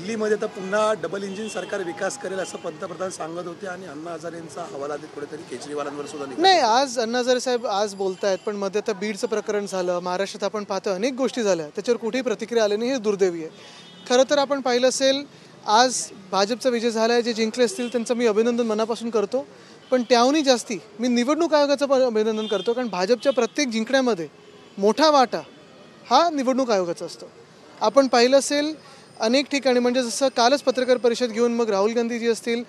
दिल्लीमध्ये तर पुन्हा डबल इंजिन सरकार विकास करेल असं पंतप्रधान सांगत होते आणि अण्णा हजारेंचा हवाला देत कुठेतरी केजरीवालांवर सुद्धा नाही, आज अण्णा हजारे साहेब आज बोलतायत, पण मध्ये आता बीडचं प्रकरण झालं, महाराष्ट्रात आपण पाहतो अनेक गोष्टी झाल्या, त्याच्यावर कुठेही प्रतिक्रिया आली नाही, हे दुर्दैवी आहे. खरं तर आपण पाहिलं असेल, आज भाजपचा विजय झाला आहे, जे जिंकले असतील त्यांचं मी अभिनंदन मनापासून करतो, पण त्याहूनही जास्ती मी निवडणूक आयोगाचं पण अभिनंदन करतो, कारण भाजपच्या प्रत्येक जिंकण्यामध्ये मोठा वाटा हा निवडणूक आयोगाचा असतो. आपण पाहिलं असेल अनेक ठिकाणी, म्हणजे जसं कालच पत्रकार परिषद घेऊन मग राहुल गांधीजी असतील,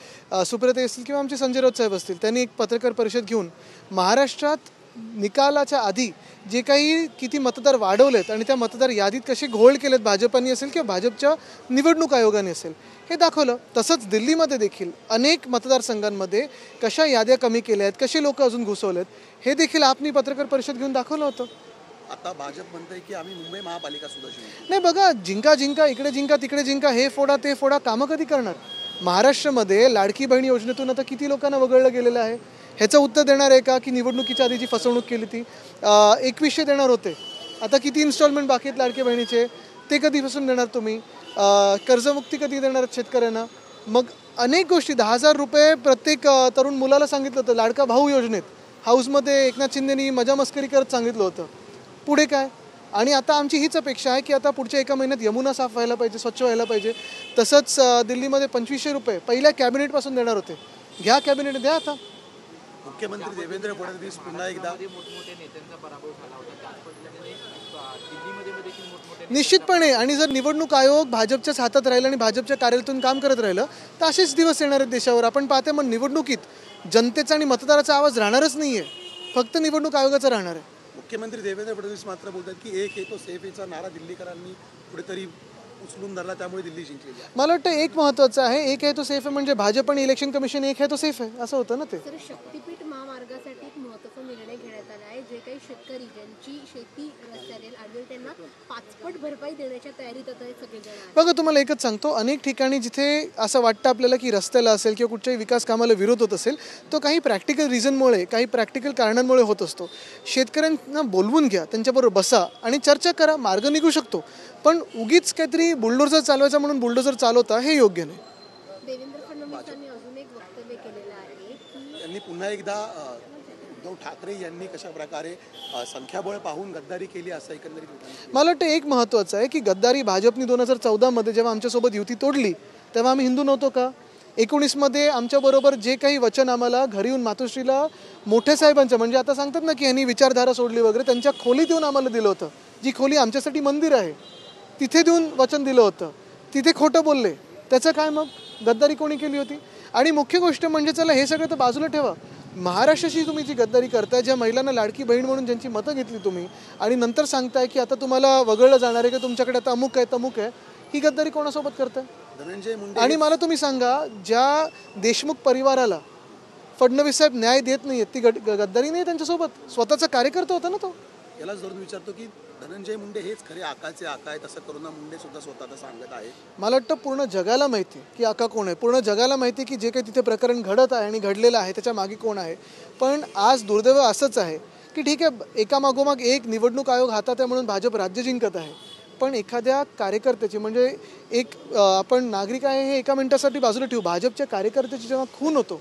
सुप्रियाताई असतील किंवा आमचे संजय राऊत साहेब असतील, त्यांनी एक पत्रकार परिषद घेऊन महाराष्ट्रात निकालाच्या आधी जे काही किती मतदार वाढवलेत आणि त्या मतदार यादीत कसे घोळ केलेत भाजपाने असेल किंवा भाजपच्या निवडणूक आयोगाने असेल हे दाखवलं. तसंच दिल्लीमध्ये देखील अनेक मतदारसंघांमध्ये कशा याद्या कमी केल्या आहेत, कसे लोक अजून घुसवलेत हे देखील आपली पत्रकार परिषद घेऊन दाखवलं होतं. आता भाजप म्हणतंय की आम्ही मुंबई महापालिका सुद्धा जिंकू. नाही, बघा, जिंका इकडे जिंका तिकडे जिंका, हे फोडा ते फोडा, कामं कधी करणार? महाराष्ट्रामध्ये लाडकी बहीण योजनेतून आता किती लोकांना वगळलं गेलेलं आहे? ह्याचं उत्तर देणार आहे का की निवडणुकीच्या आधी जी फसवणूक केली ती 2100 देणार होते, आता किती इन्स्टॉलमेंट बाकी आहेत लाडकी बहिणीचे, ते कधीपासून देणार तुम्ही? कर्जमुक्ती कधी देणार शेतकऱ्यांना? मग अनेक गोष्टी, 10,000 रुपये प्रत्येक तरुण मुलाला सांगितलं होतं लाडका भाऊ योजनेत, हाऊसमध्ये एकनाथ शिंदेनी मजा मस्करी करत सांगितलं होतं. पुढे काय? आणि आता आमची हीच अपेक्षा आहे की आता पुढच्या एका महिन्यात यमुना साफ व्हायला पाहिजे, स्वच्छ व्हायला पाहिजे. तसंच दिल्लीमध्ये 2500 रुपये पहिल्या कॅबिनेटपासून देणार होते, घ्या कॅबिनेट द्या. आता मुख्यमंत्री देवेंद्र फडणवीस पुन्हा एकदा निश्चितपणे, आणि जर निवडणूक आयोग भाजपच्याच हातात राहिलं आणि भाजपच्या कार्यालयातून काम करत राहिलं तर असेच दिवस येणार आहेत देशावर. आपण पाहते मग निवडणुकीत जनतेचा आणि मतदाराचा आवाज राहणारच नाही आहे, फक्त निवडणूक आयोगाचा राहणार आहे. मुख्यमंत्री देवेंद्र फडणवीस मात्र बोलतात की एक आहे तो सेफ याचा नारा दिल्लीकरांनी कुठेतरी उचलून धरला, त्यामुळे दिल्ली जिंकलेली आहे. मला वाटतं एक महत्त्वाचं आहे, एक आहे तो सेफ आहे म्हणजे भाजप आणि इलेक्शन कमिशन एक आहे तो सेफ आहे, असं होतं ना ते. तर शक्तीपीठ महामार्गासाठी एक महत्त्वाचा निर्णय घेण्यात आला आहे. जे काही शेतकरी ज्यांची शेती रस्त्यावर आढळेल त्यांना 5 पट भरपाई देण्याच्या तयारीत आता हे सगळेजण आहेत. बघा, तुम्हाला एकच सांगतो, अनेक ठिकाणी जिथे असं वाटतं आपल्याला की रस्त्याला असेल किंवा कुठच्याही विकास कामाला विरोध होत असेल, तो काही प्रॅक्टिकल रिझनमुळे, काही प्रॅक्टिकल कारणांमुळे होत असतो. शेतकऱ्यांना बोलवून घ्या, त्यांच्याबरोबर बसा आणि चर्चा करा, मार्ग निघू शकतो. पण उगीच काहीतरी बुलडोझर चालवायचा म्हणून बुलडोझर चालवता हे योग्य नाही. देवेंद्र फडणवीसांनी अजून एक वक्तव्य केलेलं आहे की त्यांनी पुन्हा एकदा उद्धव ठाकरे यांनी कशा प्रकारे संख्याबळ पाहून गद्दारी केली असं एकंदरीत. मला वाटतं एक महत्त्वाचं आहे की गद्दारी भाजपनी 2014 जेव्हा आमच्यासोबत युती तोडली तेव्हा आम्ही हिंदू नव्हतो का? 19 आमच्याबरोबर जे काही वचन आम्हाला घरी येऊन मातोश्रीला मोठ्या साहेबांच्या, म्हणजे आता सांगतात ना की यांनी विचारधारा सोडली वगैरे, त्यांच्या खोलीत येऊन आम्हाला दिलं होतं, जी खोली आमच्यासाठी मंदिर आहे तिथे देऊन वचन दिलं होतं, तिथे खोटं बोलले, त्याचं काय? मग गद्दारी कोणी केली होती? आणि मुख्य गोष्ट म्हणजे चला हे सगळं तर बाजूला ठेवा, महाराष्ट्राशी तुम्ही जी गद्दारी करताय, ज्या महिलांना लाडकी बहीण म्हणून ज्यांची मतं घेतली तुम्ही आणि नंतर सांगताय की आता तुम्हाला वगळलं जाणार आहे की तुमच्याकडे आता अमुक आहे तमुक आहे, ही गद्दारी कोणासोबत करताय? धनंजय मुंडे. आणि मला तुम्ही सांगा, ज्या देशमुख परिवाराला फडणवीस साहेब न्याय देत नाहीयेत ती गद्दारी नाही त्यांच्यासोबत, स्वतःचा कार्यकर्ता होता ना तो. यालाच धरून विचारतो की धनंजय मुंडे हेच खरे आकाचे आका आहेत असं करुणा मुंडे सुद्धा स्वतः सांगत आहे. मला वाटतं पूर्ण जगाला माहिती आहे की आका कोण आहे, पूर्ण जगाला माहिती आहे की जे काही तिथे प्रकरण घडत आहे आणि घडलेलं आहे त्याच्या मागे कोण आहे. पण आज दुर्दैव असंच आहे की ठीक आहे, एकामागोमाग एक निवडणूक आयोग हातात आहे म्हणून भाजप राज्य जिंकत आहे, पण एखाद्या कार्यकर्त्याची, म्हणजे एक आपण नागरिक आहे हे एका मिनिटासाठी बाजूला ठेवू, भाजपच्या कार्यकर्त्याची जेव्हा खून होतो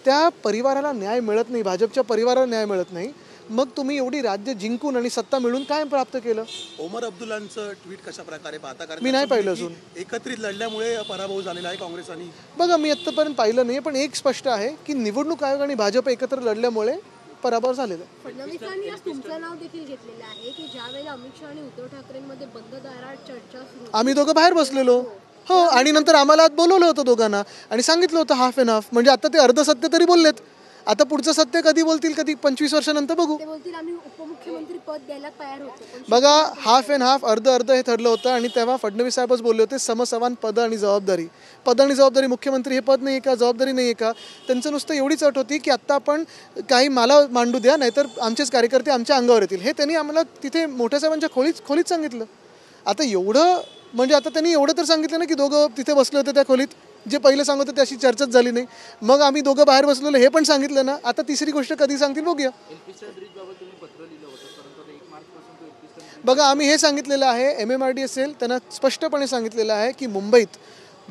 त्या परिवाराला न्याय मिळत नाही, भाजपच्या परिवाराला न्याय मिळत नाही, मग तुम्ही एवढी राज्य जिंकून आणि सत्ता मिळून काय प्राप्त केलं? ओमर अब्दुल्लांचं ट्विट कशा प्रकारे पाहता? कारण मी नाही पाहिलं अजून. एकत्रित लढल्यामुळे पराभव झालेला आहे काँग्रेस आणि. बघा, मी आत्तापर्यंत पाहिलं नाही, पण एक स्पष्ट आहे की निवडणूक आयोग आणि भाजप एकत्र लढल्यामुळे पराभव झालेला आहे. फडणवीसांनी आज तुमचं नाव देखील घेतलेलं आहे की ज्यावेळेला अमित शहा आणि उद्धव ठाकरेंमध्ये बंद दारात चर्चा सुरू, आम्ही दोघं बाहेर बसलेलो, हो, आणि नंतर आम्हाला आत बोलवलं होतं दोघांना आणि सांगितलं होतं हाफ अँड हाफ, म्हणजे आता ते अर्ध सत्य तरी बोललेत. आता पुढचं सत्य कधी बोलतील, कधी 25 वर्षानंतर बघू. ते बोलतील आम्ही उपमुख्यमंत्री पद द्यायला तयार होतो. बघा, हाफ अँड हाफ, अर्ध अर्ध हे ठरलं होतं आणि तेव्हा फडणवीस साहेबच बोलले होते समसमान पद आणि जबाबदारी. पद आणि जबाबदारी, मुख्यमंत्री हे पद नाही आहे का, जबाबदारी नाही आहे का? त्यांचं नुसतं एवढीच अट होती की आत्ता आपण काही मला मांडू द्या, नाहीतर आमचेच कार्यकर्ते आमच्या अंगावर येतील. हे त्यांनी आम्हाला तिथे मोठ्या साहेबांच्या खोलीत सांगितलं. आता एवढं, म्हणजे आता त्यांनी एवढं तर सांगितलं ना की दोघं तिथे बसले होते त्या खोलीत, जे पहिले सांगत होते अशी चर्चाच झाली नाही. मग आम्ही दोघं बाहेर बसलेलो हे पण सांगितलं ना. आता तिसरी गोष्ट कधी सांगतील बघूया. बघा, आम्ही हे सांगितलेलं आहे, MMRDA त्यांना स्पष्टपणे सांगितलेलं आहे की मुंबईत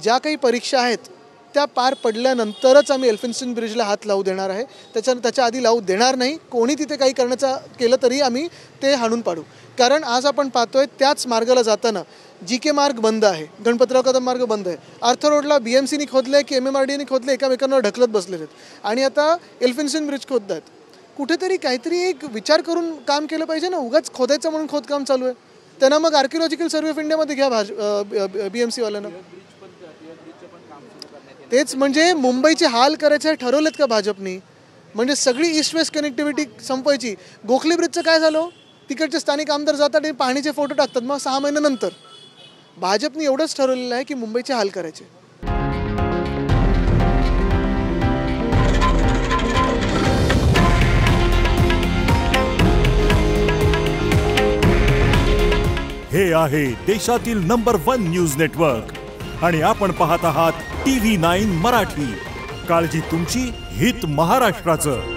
ज्या काही परीक्षा आहेत त्या पार पडल्यानंतरच आम्ही एल्फिन्स्टन ब्रिजला हात लावू देणार आहे. त्याच्या आधी लावू देणार नाही. कोणी तिथे काही केलं तरी आम्ही ते हाणून पाडू. कारण आज आपण पाहतोय त्याच मार्गाला जाताना GK मार्ग बंद आहे, गणपतराव कदम मार्ग बंद आहे, अर्थ रोडला BMCने खोदले की MMRDAने खोदले, एकामेकांना ढकलत बसलेले आहेत आणि आता एल्फिन्स्टन ब्रिज खोदत आहेत. कुठेतरी काहीतरी एक विचार करून काम केलं पाहिजे ना. उगाच खोदायचं म्हणून खोदकाम चालू आहे. त्यांना मग आर्किओलॉजिकल सर्वे ऑफ इंडियामध्ये घ्या BMC वाल्यांना. तेच म्हणजे मुंबईचे हाल करायचे ठरवलेत का भाजपनी? म्हणजे सगळी ईस्ट वेस्ट कनेक्टिव्हिटी संपवायची. गोखले ब्रिजचं काय झालं? तिकडचे स्थानिक आमदार जातात आणि पाहणीचे फोटो टाकतात, मग 6 महिन्यानंतर. भाजपने एवढंच ठरवलेलं आहे की मुंबईचे हाल करायचे. हे आहे देशातील नंबर 1 न्यूज नेटवर्क आणि आपण पाहत आहात TV9 मराठी. काळजी तुमची, हित महाराष्ट्राचं.